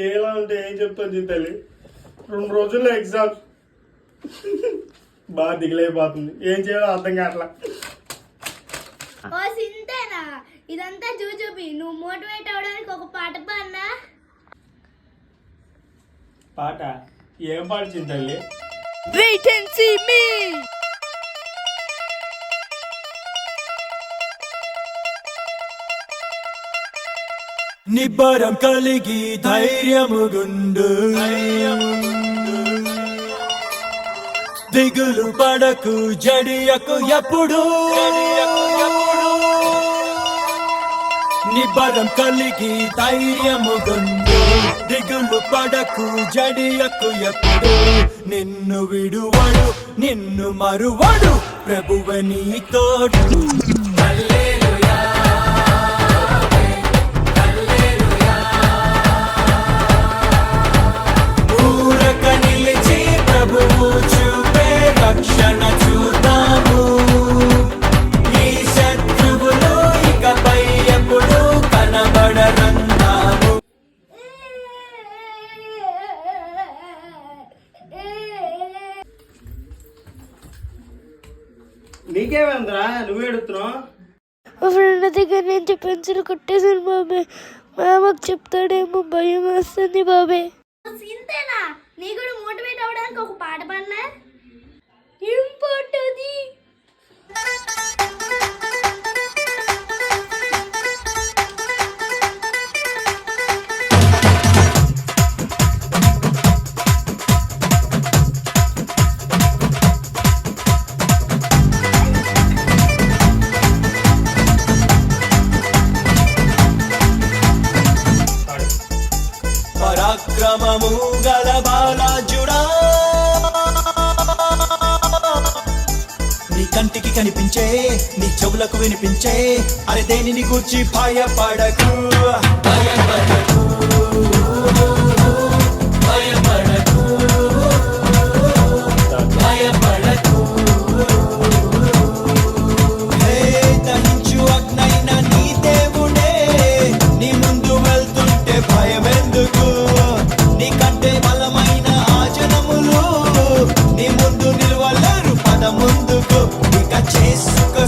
ఎలా ఉంటే ఏం చెప్తాను చింతల్లి 2 రోజుల్లో ఎగ్జామ్స్ బాగా దిగులైపోతుంది ఏం చేయాలో అర్థం కావట్లా ఓ సింతేనా ఇదంతా చూపి నువ్వు మోటివేట్ అవడానికి ఒక పాట పాడినా పాట ఏం పాట చింతల్లి వెయిట్ అండ్ సీ మీ నిబ్బరం కలిగి ధైర్యముగుండు దిగులు పడకు జడియకు ఎప్పుడు నిబ్బరం కలిగి ధైర్యముగుండు దిగులు పడకు జడియకు ఎప్పుడు నిన్ను విడువడు నిన్ను మరువడు ప్రభువే నీ తోడు చూపే రక్షణ చూద్దాము ఈ శత్రువులు ఇకపై ఎప్పుడు కనబడరన్నాము. నీకేమేంద్రా నువ్వు ఎడుతున్నావు మా ఫ్రెండ్ దగ్గర నుంచి పెన్సిల్ కొట్టేసాను బాబాయ్ మామకు చెప్తాడేమో భయం వేస్తుంది బాబాయ్ సింతేనా నీ కూడా మోటివేట్ అవడానికి ఒక పాట పాడినా ఏం పాట అది పరాక్రమము గల బాలాజుడా నీ కంటికి కనిపించే నీ చెవులకు వినిపించే అరే దేనిని గూర్చి భయపడకు భయపడకు భయపడకు భయపడకు హే దహించు అగ్నైన నీ దేవుడే నీ ముందు వెళ్తుంటే భయమెందుకు నీకంటే బలమైన ఆ జనములు నీ ముందు నిలవలేరు పద ముందుకు ఇక చేసుకో